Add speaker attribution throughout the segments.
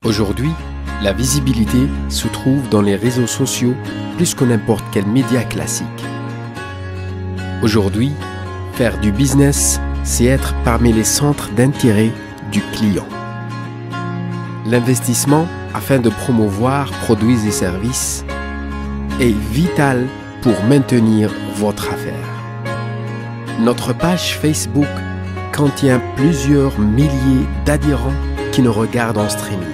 Speaker 1: Aujourd'hui, la visibilité se trouve dans les réseaux sociaux plus que n'importe quel média classique. Aujourd'hui, faire du business, c'est être parmi les centres d'intérêt du client. L'investissement afin de promouvoir produits et services est vital pour maintenir votre affaire. Notre page Facebook contient plusieurs milliers d'adhérents qui nous regardent en streaming.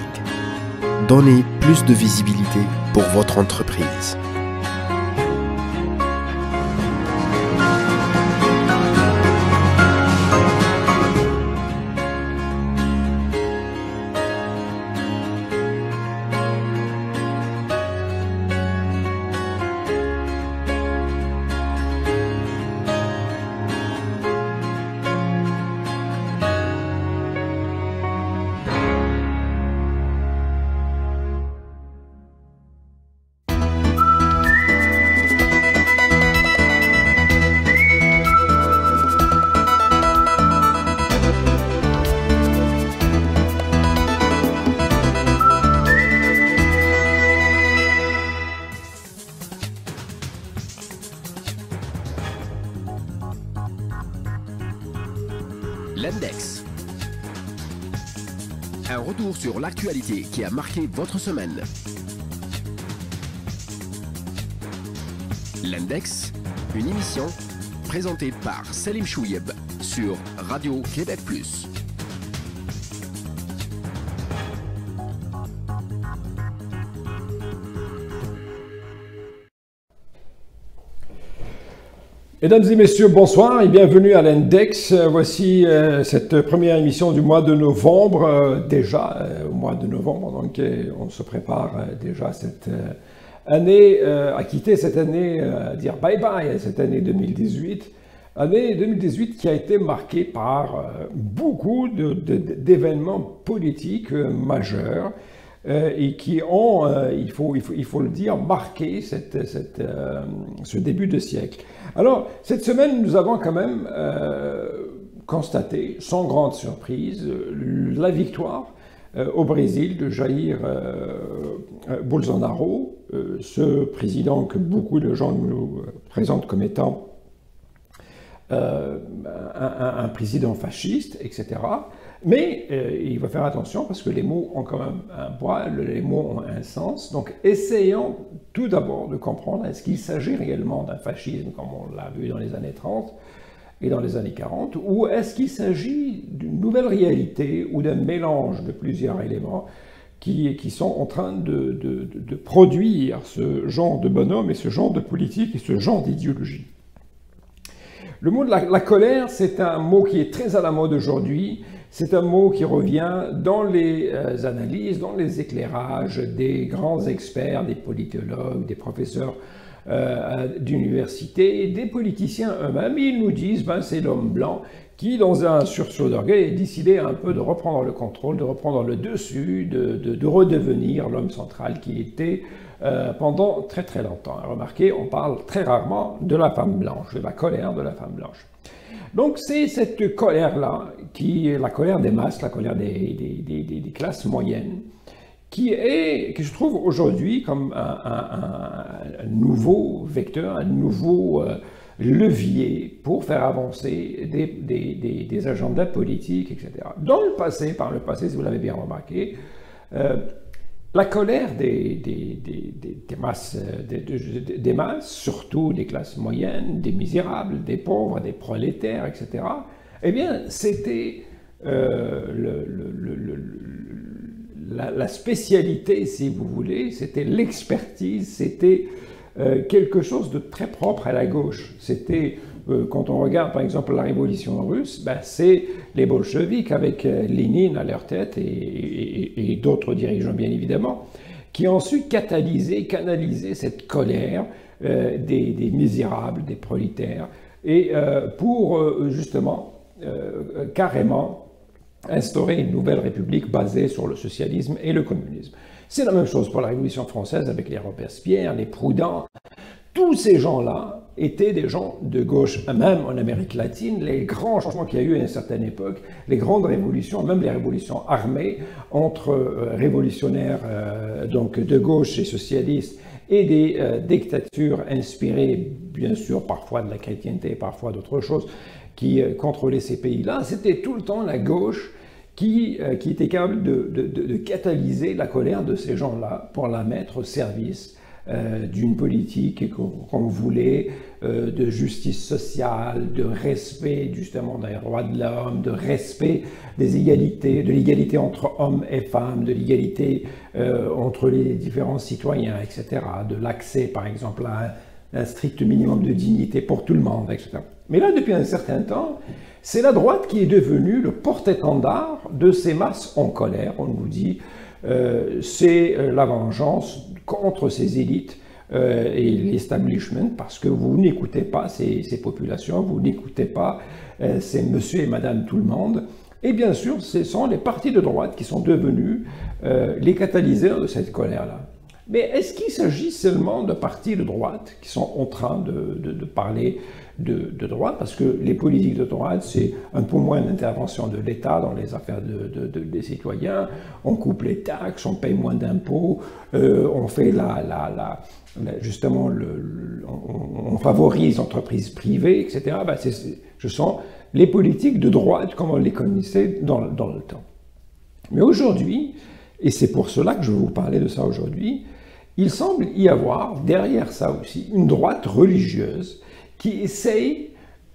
Speaker 1: Donnez plus de visibilité pour votre entreprise.
Speaker 2: L'Index. Un retour sur l'actualité qui a marqué votre semaine. L'Index, une émission présentée par Selim Chouieb sur Radio Québec Plus.
Speaker 3: Mesdames et messieurs, bonsoir et bienvenue à l'Index. Voici cette première émission du mois de novembre, déjà au mois de novembre, donc on se prépare déjà cette année, à quitter cette année, à dire bye bye à cette année 2018. Année 2018 qui a été marquée par beaucoup d'événements politiques majeurs et qui ont, il faut le dire, marqué ce début de siècle. Alors, cette semaine, nous avons quand même constaté, sans grande surprise, la victoire au Brésil de Jair Bolsonaro, ce président que beaucoup de gens nous présentent comme étant un président fasciste, etc. Mais il faut faire attention parce que les mots ont quand même un poids, les mots ont un sens. Donc essayons tout d'abord de comprendre est-ce qu'il s'agit réellement d'un fascisme comme on l'a vu dans les années 30 et dans les années 40, ou est-ce qu'il s'agit d'une nouvelle réalité ou d'un mélange de plusieurs éléments qui sont en train de produire ce genre de bonhomme et ce genre de politique et ce genre d'idéologie. Le mot de la colère, c'est un mot qui est très à la mode aujourd'hui. C'est un mot qui revient dans les analyses, dans les éclairages des grands experts, des politologues, des professeurs d'université, des politiciens eux-mêmes. Ils nous disent ben, c'est l'homme blanc qui, dans un sursaut d'orgueil, a décidé un peu de reprendre le contrôle, de reprendre le dessus, de redevenir l'homme central qui était pendant très très longtemps. Remarquez, on parle très rarement de la femme blanche, de la colère de la femme blanche. Donc c'est cette colère-là, qui est la colère des masses, la colère des classes moyennes, que je trouve aujourd'hui comme un nouveau vecteur, un nouveau levier pour faire avancer des agendas politiques, etc. Dans le passé, par le passé, si vous l'avez bien remarqué, la colère des masses, surtout des classes moyennes, des misérables, des pauvres, des prolétaires, etc., eh bien, c'était la spécialité, si vous voulez, c'était l'expertise, c'était quelque chose de très propre à la gauche. C'était, quand on regarde par exemple la révolution russe, ben, c'est les bolcheviks avec Lénine à leur tête et d'autres dirigeants bien évidemment, qui ont su canaliser cette colère des misérables, des prolétaires, et pour justement carrément instaurer une nouvelle république basée sur le socialisme et le communisme. C'est la même chose pour la Révolution française avec les Robespierre, les Proudhon. Tous ces gens-là étaient des gens de gauche, même en Amérique latine. Les grands changements qu'il y a eu à une certaine époque, les grandes révolutions, même les révolutions armées, entre révolutionnaires donc de gauche et socialistes, et des dictatures inspirées, bien sûr, parfois de la chrétienté, parfois d'autres choses, qui contrôlaient ces pays-là, c'était tout le temps la gauche qui était capable de catalyser la colère de ces gens-là pour la mettre au service d'une politique qu'on voulait, de justice sociale, de respect justement des droits de l'homme, de respect des égalités, de l'égalité entre hommes et femmes, de l'égalité entre les différents citoyens, etc., de l'accès par exemple à un strict minimum de dignité pour tout le monde, etc. Mais là, depuis un certain temps, c'est la droite qui est devenue le porte-étendard de ces masses en colère. On nous dit c'est la vengeance contre ces élites et l'establishment, parce que vous n'écoutez pas ces populations, vous n'écoutez pas ces monsieur et madame tout le monde. Et bien sûr, ce sont les partis de droite qui sont devenus les catalyseurs de cette colère-là. Mais est-ce qu'il s'agit seulement de partis de droite qui sont en train de parler de droite? Parce que les politiques de droite, c'est un peu moins d'intervention de l'État dans les affaires des citoyens. On coupe les taxes, on paye moins d'impôts, on fait justement, on favorise l'entreprise privée, etc. Ben ce sont les politiques de droite comme on les connaissait dans le temps. Mais aujourd'hui, et c'est pour cela que je vais vous parler de ça aujourd'hui, il semble y avoir derrière ça aussi une droite religieuse qui essaye,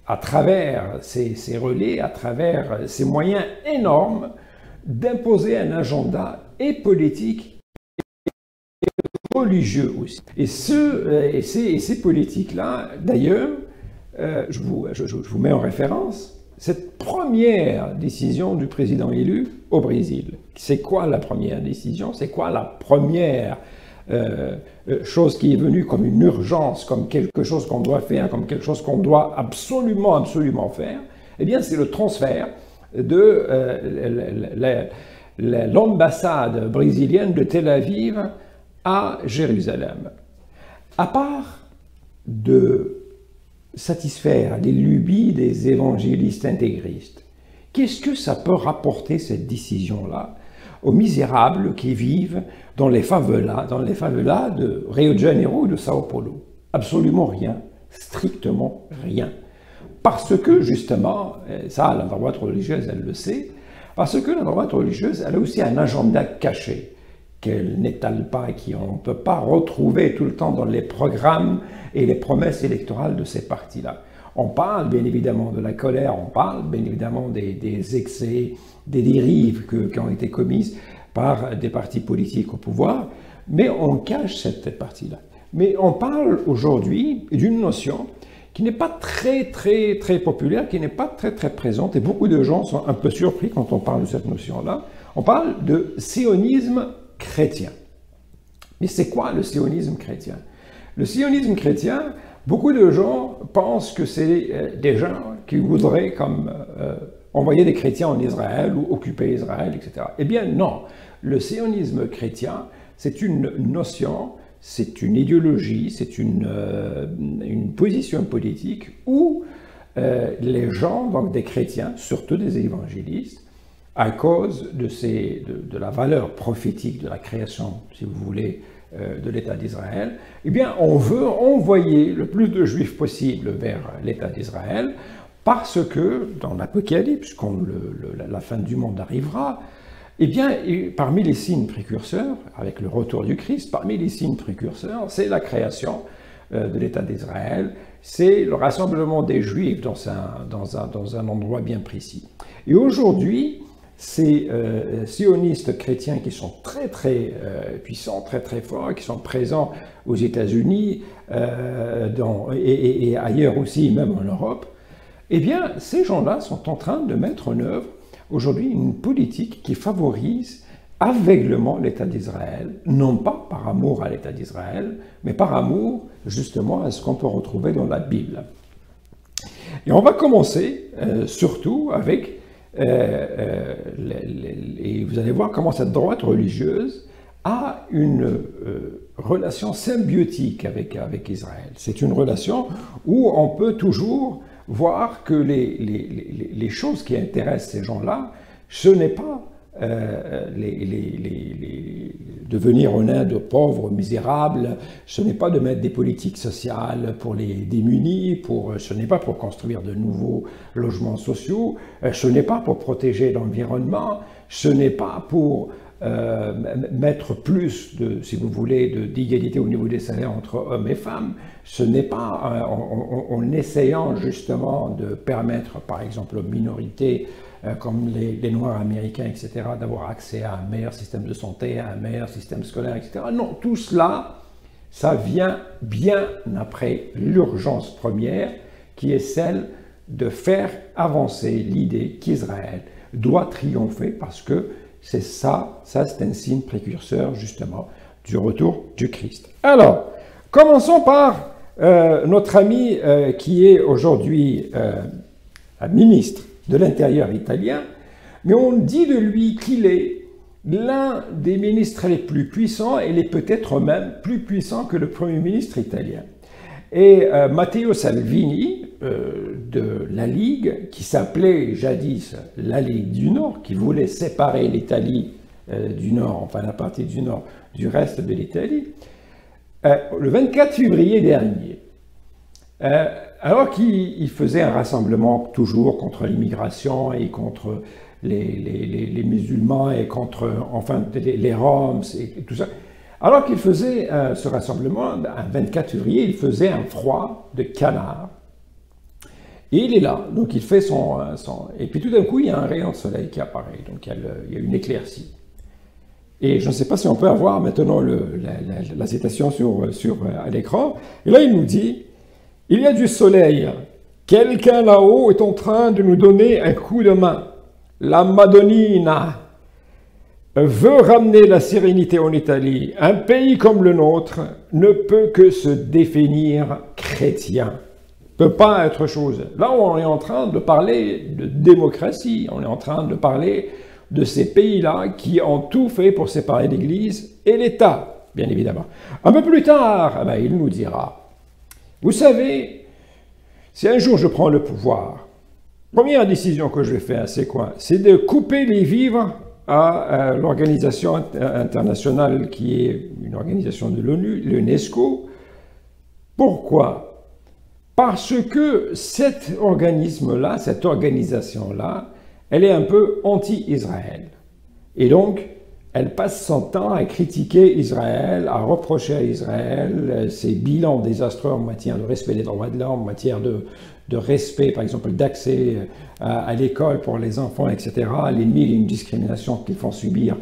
Speaker 3: à travers ces relais, à travers ces moyens énormes, d'imposer un agenda et politique et religieux aussi. Et ces politiques-là, d'ailleurs, je vous mets en référence, cette première décision du président élu au Brésil. C'est quoi la première décision? C'est quoi la première chose qui est venue comme une urgence, comme quelque chose qu'on doit faire, comme quelque chose qu'on doit absolument faire? Eh bien, c'est le transfert de l'ambassade brésilienne de Tel Aviv à Jérusalem. À part de satisfaire les lubies des évangélistes intégristes, qu'est-ce que ça peut rapporter, cette décision-là, aux misérables qui vivent dans les favelas de Rio de Janeiro ou de Sao Paulo? Absolument rien, strictement rien. Parce que, justement, ça, la droite religieuse, elle le sait, parce que la droite religieuse, elle a aussi un agenda caché qu'elle n'étale pas, qu'on ne peut pas retrouver tout le temps dans les programmes et les promesses électorales de ces partis-là. On parle bien évidemment de la colère, on parle bien évidemment des excès, des dérives qui ont été commises par des partis politiques au pouvoir, mais on cache cette partie-là. Mais on parle aujourd'hui d'une notion qui n'est pas très populaire, qui n'est pas très présente, et beaucoup de gens sont un peu surpris quand on parle de cette notion-là. On parle de sionisme chrétien. Mais c'est quoi le sionisme chrétien? Le sionisme chrétien, beaucoup de gens pensent que c'est des gens qui voudraient comme envoyer des chrétiens en Israël ou occuper Israël, etc. Eh bien non, le sionisme chrétien, c'est une notion, c'est une idéologie, c'est une position politique où les gens, donc des chrétiens, surtout des évangélistes, à cause de la valeur prophétique de la création, si vous voulez, de l'État d'Israël, eh bien, on veut envoyer le plus de juifs possible vers l'État d'Israël, parce que, dans l'Apocalypse, quand la fin du monde arrivera, eh bien, parmi les signes précurseurs, avec le retour du Christ, parmi les signes précurseurs, c'est la création de l'État d'Israël, c'est le rassemblement des Juifs dans un endroit bien précis. Et aujourd'hui, ces sionistes chrétiens qui sont très puissants, très forts, qui sont présents aux États-Unis et ailleurs aussi, même en Europe, eh bien, ces gens-là sont en train de mettre en œuvre aujourd'hui une politique qui favorise aveuglément l'État d'Israël, non pas par amour à l'État d'Israël, mais par amour justement à ce qu'on peut retrouver dans la Bible. Et on va commencer surtout avec, et vous allez voir comment cette droite religieuse a une relation symbiotique avec Israël. C'est une relation où on peut toujours voir que les choses qui intéressent ces gens-là, ce n'est pas devenir en Inde pauvres, misérables, ce n'est pas de mettre des politiques sociales pour les démunis, ce n'est pas pour construire de nouveaux logements sociaux, ce n'est pas pour protéger l'environnement, ce n'est pas pour mettre plus, si vous voulez, d'égalité au niveau des salaires entre hommes et femmes, ce n'est pas en essayant justement de permettre, par exemple, aux minorités comme les Noirs américains, etc., d'avoir accès à un meilleur système de santé, à un meilleur système scolaire, etc. Non, tout cela, ça vient bien après l'urgence première, qui est celle de faire avancer l'idée qu'Israël doit triompher, parce que c'est ça c'est un signe précurseur, justement, du retour du Christ. Alors, commençons par notre ami qui est aujourd'hui ministre de l'Intérieur italien, mais on dit de lui qu'il est l'un des ministres les plus puissants, et il est peut-être même plus puissant que le Premier ministre italien. Et Matteo Salvini, de la Ligue, qui s'appelait jadis la Ligue du Nord, qui voulait séparer l'Italie du Nord, enfin la partie du Nord, du reste de l'Italie, le 24 février dernier, alors qu'il faisait un rassemblement toujours contre l'immigration et contre les musulmans et contre enfin les Roms et tout ça, alors qu'il faisait ce rassemblement, un 24 février, il faisait un froid de canard. Et il est là, donc il fait son... Et puis tout d'un coup, il y a un rayon de soleil qui apparaît, donc il y a une éclaircie. Et je ne sais pas si on peut avoir maintenant la citation à l'écran. Et là, il nous dit, « Il y a du soleil. Quelqu'un là-haut est en train de nous donner un coup de main. La Madonnina veut ramener la sérénité en Italie. Un pays comme le nôtre ne peut que se définir chrétien. Ne peut pas être chose. » Là, on est en train de parler de démocratie. On est en train de parler de ces pays-là qui ont tout fait pour séparer l'Église et l'État, bien évidemment. Un peu plus tard, il nous dira, vous savez, si un jour je prends le pouvoir, première décision que je vais faire, c'est quoi? C'est de couper les vivres à l'organisation internationale qui est une organisation de l'ONU, l'UNESCO. Pourquoi? Parce que cet organisme-là, cette organisation-là, elle est un peu anti-Israël. Et donc, elle passe son temps à critiquer Israël, à reprocher à Israël ses bilans désastreux en matière de respect des droits de l'homme, en matière de respect, par exemple, d'accès à l'école pour les enfants, etc., les mille et une discriminations qu'ils font subir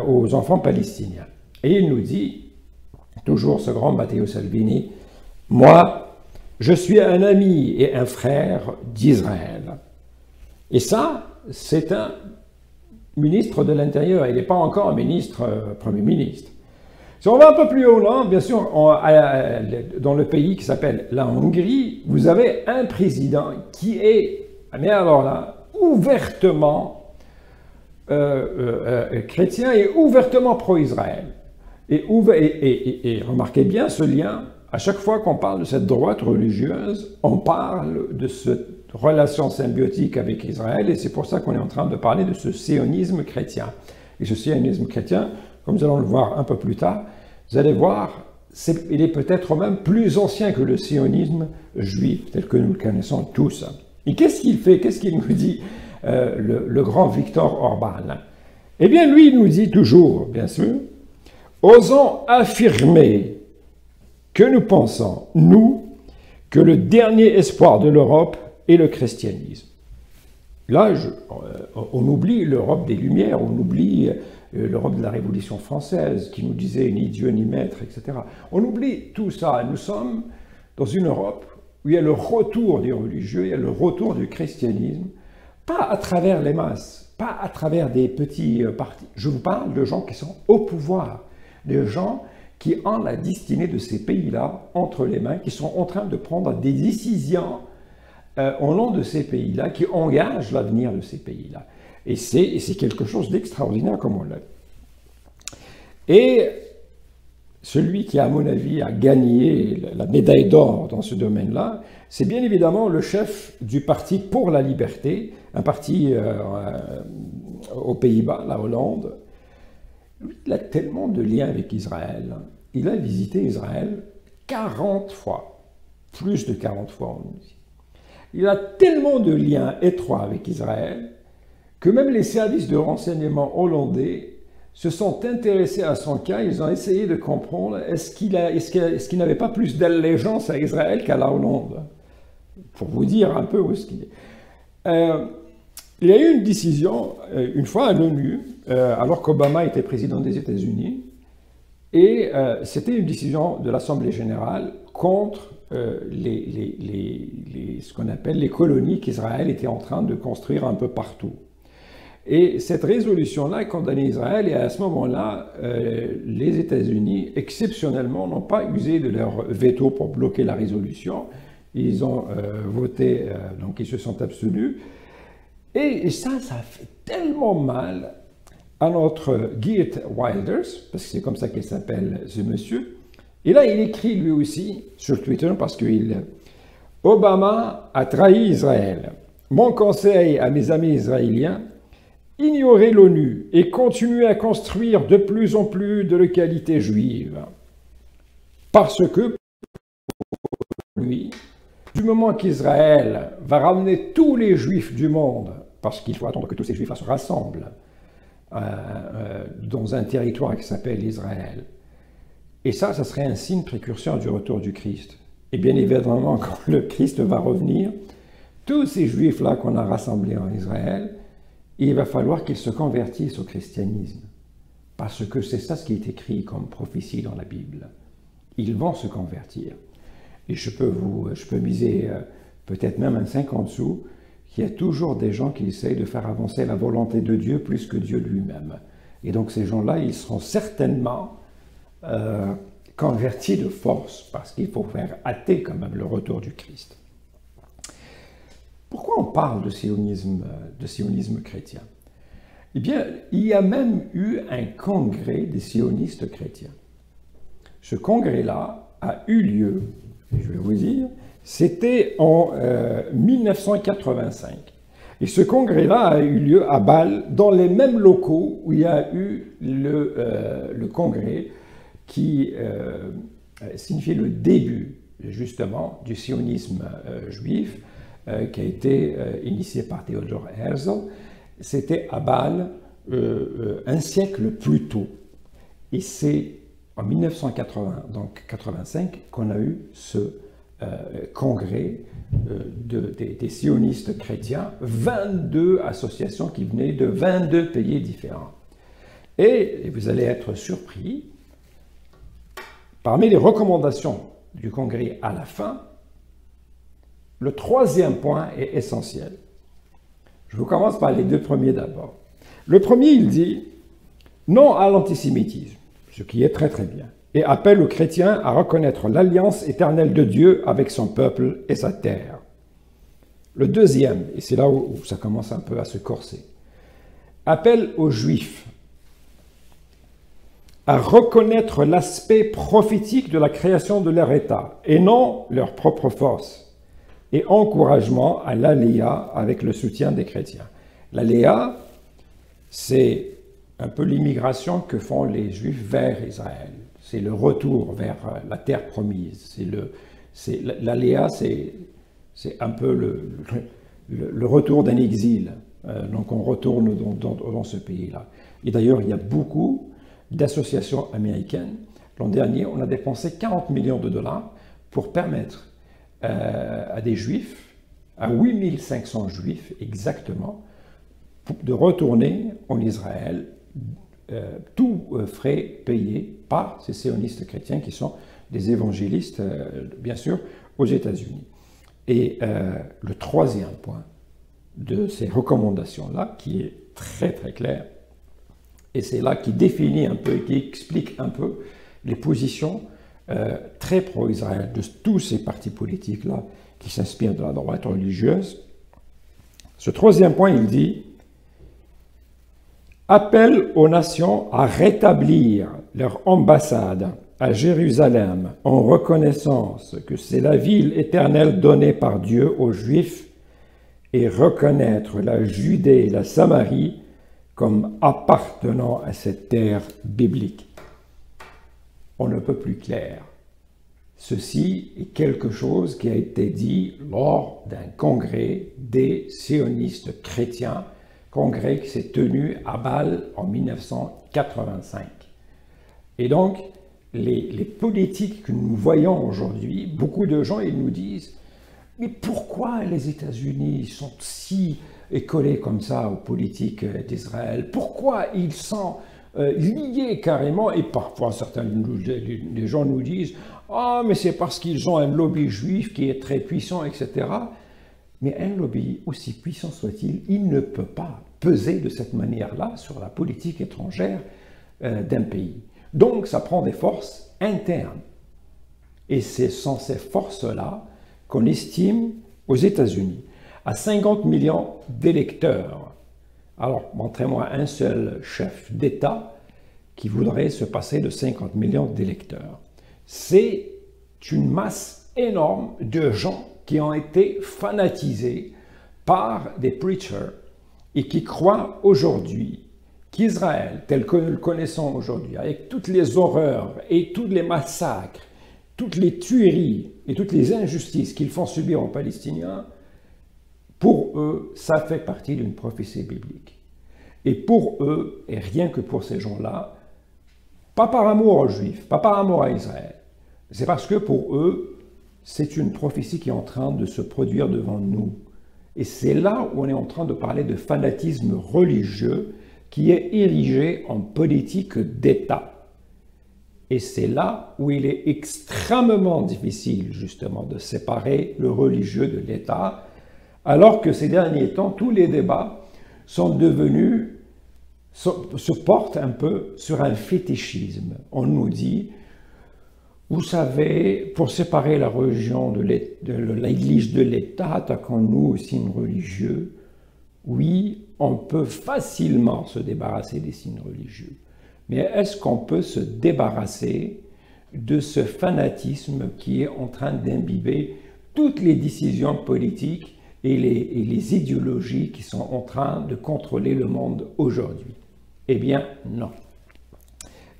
Speaker 3: aux enfants palestiniens. Et il nous dit, toujours ce grand Matteo Salvini, « Moi, je suis un ami et un frère d'Israël. » Et ça, c'est un ministre de l'Intérieur, il n'est pas encore un ministre, Premier ministre. Si on va un peu plus haut là, bien sûr, dans le pays qui s'appelle la Hongrie, vous avez un président qui est, mais alors là, ouvertement chrétien et ouvertement pro-Israël. Et remarquez bien ce lien, à chaque fois qu'on parle de cette droite religieuse, on parle de cette relation symbiotique avec Israël, et c'est pour ça qu'on est en train de parler de ce sionisme chrétien. Et ce sionisme chrétien, comme nous allons le voir un peu plus tard, vous allez voir, il est peut-être même plus ancien que le sionisme juif, tel que nous le connaissons tous. Et qu'est-ce qu'il fait? Qu'est-ce qu'il nous dit, le grand Viktor Orban? Eh bien, lui, il nous dit toujours, bien sûr, « Osons affirmer que nous pensons, nous, que le dernier espoir de l'Europe et le christianisme. » Là, on oublie l'Europe des Lumières, on oublie l'Europe de la Révolution française, qui nous disait ni Dieu ni maître, etc. On oublie tout ça. Nous sommes dans une Europe où il y a le retour des religieux, il y a le retour du christianisme, pas à travers les masses, pas à travers des petits partis. Je vous parle de gens qui sont au pouvoir, de gens qui ont la destinée de ces pays-là entre les mains, qui sont en train de prendre des décisions au nom de ces pays-là, qui engagent l'avenir de ces pays-là. Et c'est quelque chose d'extraordinaire comme on l'a. Et celui qui, à mon avis, a gagné la médaille d'or dans ce domaine-là, c'est bien évidemment le chef du Parti pour la liberté, un parti aux Pays-Bas, la Hollande. Lui, il a tellement de liens avec Israël. Il a visité Israël 40 fois, plus de 40 fois, on nous dit. Il a tellement de liens étroits avec Israël que même les services de renseignement hollandais se sont intéressés à son cas. Ils ont essayé de comprendre est-ce qu'il n'avait pas plus d'allégeance à Israël qu'à la Hollande, pour vous dire un peu où est-ce qu'il est. Il y a eu une décision, une fois à l'ONU, alors qu'Obama était président des États-Unis, et c'était une décision de l'Assemblée générale contre ce qu'on appelle les colonies qu'Israël était en train de construire un peu partout. Et cette résolution-là a condamné Israël, et à ce moment-là, les États-Unis, exceptionnellement, n'ont pas usé de leur veto pour bloquer la résolution. Ils ont voté, donc ils se sont abstenus. Et ça fait tellement mal à notre Geert Wilders, parce que c'est comme ça qu'il s'appelle ce monsieur. Et là, il écrit lui aussi sur Twitter, parce que Obama a trahi Israël. Mon conseil à mes amis israéliens, ignorez l'ONU et continuez à construire de plus en plus de localités juives. Parce que, pour lui, du moment qu'Israël va ramener tous les juifs du monde, parce qu'il faut attendre que tous ces juifs se rassemblent dans un territoire qui s'appelle Israël, et ça serait un signe précurseur du retour du Christ. Et bien évidemment, quand le Christ va revenir, tous ces juifs-là qu'on a rassemblés en Israël, il va falloir qu'ils se convertissent au christianisme. Parce que c'est ça ce qui est écrit comme prophétie dans la Bible. Ils vont se convertir. Et je peux miser peut-être même un 50 sous, qu'il y a toujours des gens qui essayent de faire avancer la volonté de Dieu plus que Dieu lui-même. Et donc ces gens-là, ils seront certainement convertis de force, parce qu'il faut faire hâter quand même le retour du Christ. Pourquoi on parle de sionisme chrétien? Eh bien, il y a même eu un congrès des sionistes chrétiens. Ce congrès-là a eu lieu, je vais vous dire, c'était en 1985. Et ce congrès-là a eu lieu à Bâle, dans les mêmes locaux où il y a eu le congrès qui signifie le début, justement, du sionisme juif, qui a été initié par Theodor Herzl. C'était à Bâle un siècle plus tôt. Et c'est en 1980, donc 85, qu'on a eu ce congrès des sionistes chrétiens, 22 associations qui venaient de 22 pays différents. Et vous allez être surpris, parmi les recommandations du congrès à la fin, le troisième point est essentiel. Je vous commence par les deux premiers d'abord. Le premier, il dit non à l'antisémitisme, ce qui est très très bien, et appelle aux chrétiens à reconnaître l'alliance éternelle de Dieu avec son peuple et sa terre. Le deuxième, et c'est là où ça commence un peu à se corser, appelle aux juifs à reconnaître l'aspect prophétique de la création de leur État, et non leur propre force, et encouragement à l'Aléa avec le soutien des chrétiens. L'Aléa, c'est un peu l'immigration que font les Juifs vers Israël. C'est le retour vers la terre promise. L'Aléa, c'est un peu le retour d'un exil. Donc on retourne dans ce pays-là. Et d'ailleurs, il y a beaucoup d'associations américaines. L'an dernier, on a dépensé 40 millions de dollars pour permettre à des juifs, à 8500 juifs exactement, de retourner en Israël, tout frais payés par ces sionistes chrétiens qui sont des évangélistes, bien sûr, aux États-Unis. Et le troisième point de ces recommandations-là, qui est très très clair, et c'est là qui définit un peu, qui explique un peu les positions très pro-Israël de tous ces partis politiques-là qui s'inspirent de la droite religieuse. Ce troisième point, il dit « Appelle aux nations à rétablir leur ambassade à Jérusalem en reconnaissance que c'est la ville éternelle donnée par Dieu aux Juifs et reconnaître la Judée et la Samarie comme appartenant à cette terre biblique. On ne peut plus clair. Ceci est quelque chose qui a été dit lors d'un congrès des sionistes chrétiens, congrès qui s'est tenu à Bâle en 1985. Et donc, les politiques que nous voyons aujourd'hui, beaucoup de gens ils nous disent « Mais pourquoi les États-Unis sont si collés comme ça aux politiques d'Israël? Pourquoi ils sont liés carrément ?» Et parfois, certains des gens nous disent « Ah, mais c'est parce qu'ils ont un lobby juif qui est très puissant, etc. » Mais un lobby, aussi puissant soit-il, il ne peut pas peser de cette manière-là sur la politique étrangère d'un pays. Donc, ça prend des forces internes. Et c'est sans ces forces-là qu'on estime aux États-Unis à 50 millions d'électeurs. Alors, montrez-moi un seul chef d'État qui voudrait se passer de 50 millions d'électeurs. C'est une masse énorme de gens qui ont été fanatisés par des preachers et qui croient aujourd'hui qu'Israël, tel que nous le connaissons aujourd'hui, avec toutes les horreurs et tous les massacres, toutes les tueries et toutes les injustices qu'ils font subir aux Palestiniens, pour eux, ça fait partie d'une prophétie biblique. Et pour eux, et rien que pour ces gens-là, pas par amour aux Juifs, pas par amour à Israël, c'est parce que pour eux, c'est une prophétie qui est en train de se produire devant nous. Et c'est là où on est en train de parler de fanatisme religieux qui est érigé en politique d'État. Et c'est là où il est extrêmement difficile, justement, de séparer le religieux de l'État, alors que ces derniers temps, tous les débats sont devenus, se portent un peu sur un fétichisme. On nous dit, vous savez, pour séparer la religion de l'Église de l'État, attaquons-nous aux signes religieux. Oui, on peut facilement se débarrasser des signes religieux. Mais est-ce qu'on peut se débarrasser de ce fanatisme qui est en train d'imbiber toutes les décisions politiques et les idéologies qui sont en train de contrôler le monde aujourd'hui? Eh bien, non.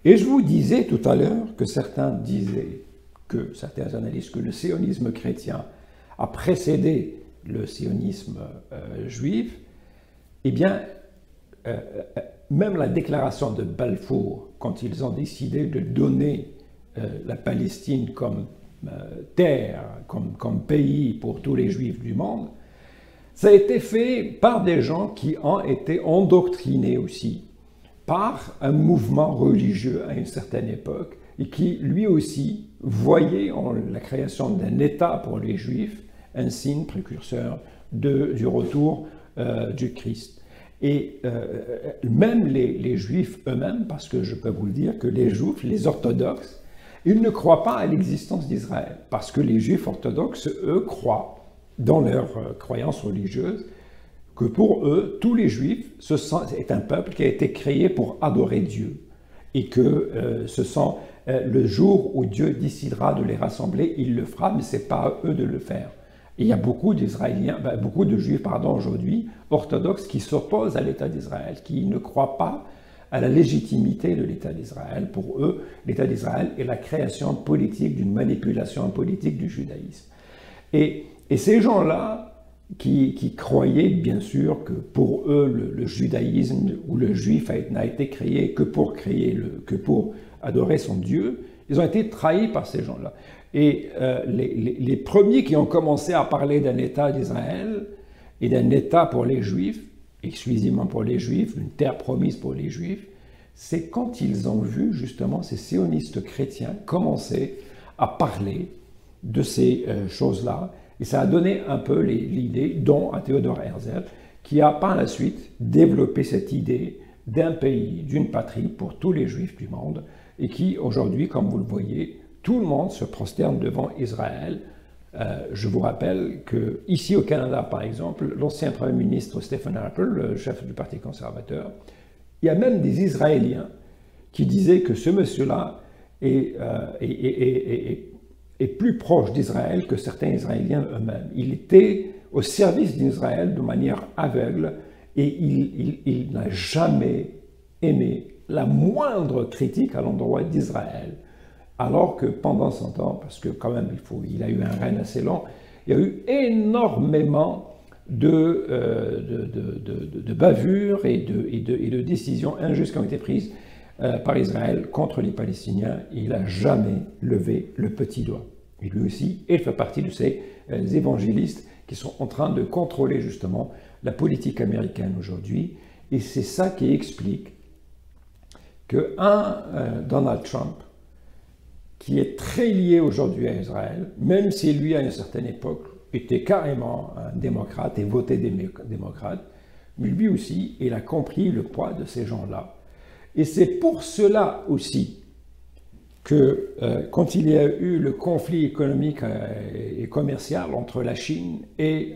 Speaker 3: Et je vous disais tout à l'heure que certains disaient, que certains analystes, que le sionisme chrétien a précédé le sionisme juif. Eh bien, même la déclaration de Balfour, quand ils ont décidé de donner la Palestine comme terre, comme pays pour tous les Juifs du monde, ça a été fait par des gens qui ont été endoctrinés aussi par un mouvement religieux à une certaine époque et qui, lui aussi, voyait en la création d'un État pour les Juifs un signe précurseur du retour du Christ. Et même les Juifs eux-mêmes, parce que je peux vous le dire que les Juifs, les orthodoxes, ils ne croient pas à l'existence d'Israël, parce que les Juifs orthodoxes, eux, croient dans leur croyance religieuse que pour eux, tous les Juifs, c'est un peuple qui a été créé pour adorer Dieu, et que ce sont le jour où Dieu décidera de les rassembler, il le fera, mais ce n'est pas à eux de le faire. Et il y a beaucoup d'Israéliens, beaucoup de Juifs, aujourd'hui, orthodoxes, qui s'opposent à l'État d'Israël, qui ne croient pas à la légitimité de l'État d'Israël. Pour eux, l'État d'Israël est la création politique d'une manipulation politique du judaïsme. Et ces gens-là, qui croyaient bien sûr que pour eux, le judaïsme ou le juif n'a été créé que pour adorer son Dieu, ils ont été trahis par ces gens-là. Et les premiers qui ont commencé à parler d'un État d'Israël et d'un État pour les Juifs, exclusivement pour les Juifs, une terre promise pour les Juifs, c'est quand ils ont vu justement ces sionistes chrétiens commencer à parler de ces choses-là. Et ça a donné un peu l'idée, dont à Theodor Herzl, qui a par la suite développé cette idée d'un pays, d'une patrie pour tous les Juifs du monde, et qui aujourd'hui, comme vous le voyez, tout le monde se prosterne devant Israël. Je vous rappelle qu'ici au Canada, par exemple, l'ancien Premier ministre Stephen Harper, le chef du Parti conservateur, il y a même des Israéliens qui disait que ce monsieur-là est plus proche d'Israël que certains Israéliens eux-mêmes. Il était au service d'Israël de manière aveugle et il n'a jamais émis la moindre critique à l'endroit d'Israël. Alors que pendant son temps, parce que quand même il a eu un règne assez long, il y a eu énormément de bavures et de décisions injustes qui ont été prises par Israël contre les Palestiniens. Il n'a jamais levé le petit doigt. Et lui aussi, il fait partie de ces évangélistes qui sont en train de contrôler justement la politique américaine aujourd'hui. Et c'est ça qui explique qu'un Donald Trump, qui est très lié aujourd'hui à Israël, même si lui, à une certaine époque, était carrément un démocrate et votait démocrate, mais lui aussi, il a compris le poids de ces gens-là. Et c'est pour cela aussi que quand il y a eu le conflit économique et commercial entre la Chine et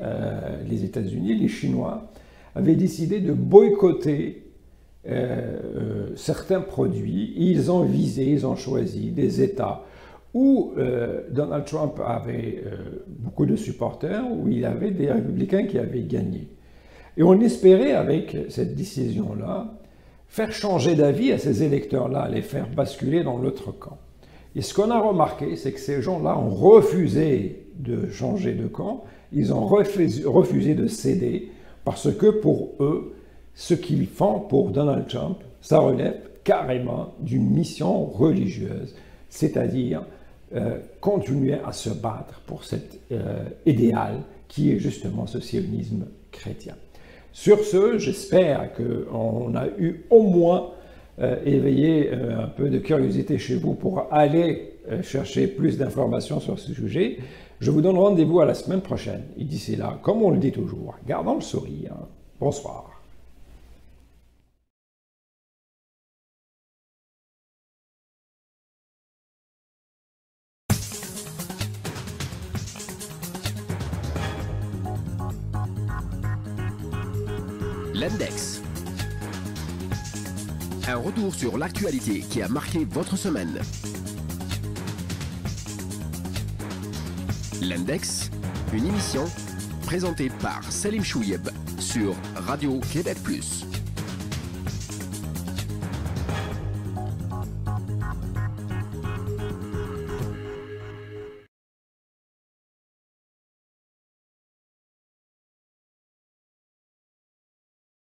Speaker 3: les États-Unis, les Chinois avaient décidé de boycotter certains produits. Ils ont choisi des États où Donald Trump avait beaucoup de supporters, où il y avait des républicains qui avaient gagné. Et on espérait, avec cette décision-là, faire changer d'avis à ces électeurs-là, les faire basculer dans l'autre camp. Et ce qu'on a remarqué, c'est que ces gens-là ont refusé de changer de camp, ils ont refusé de céder, parce que pour eux, ce qu'ils font pour Donald Trump, ça relève carrément d'une mission religieuse, c'est-à-dire continuer à se battre pour cet idéal qui est justement ce sionisme chrétien. Sur ce, j'espère qu'on a eu au moins éveillé un peu de curiosité chez vous pour aller chercher plus d'informations sur ce sujet. Je vous donne rendez-vous à la semaine prochaine. Et d'ici là, comme on le dit toujours, gardons le sourire. Bonsoir.
Speaker 2: L'Index. Un retour sur l'actualité qui a marqué votre semaine. L'Index, une émission présentée par Selim Chouieb sur Radio Québec+.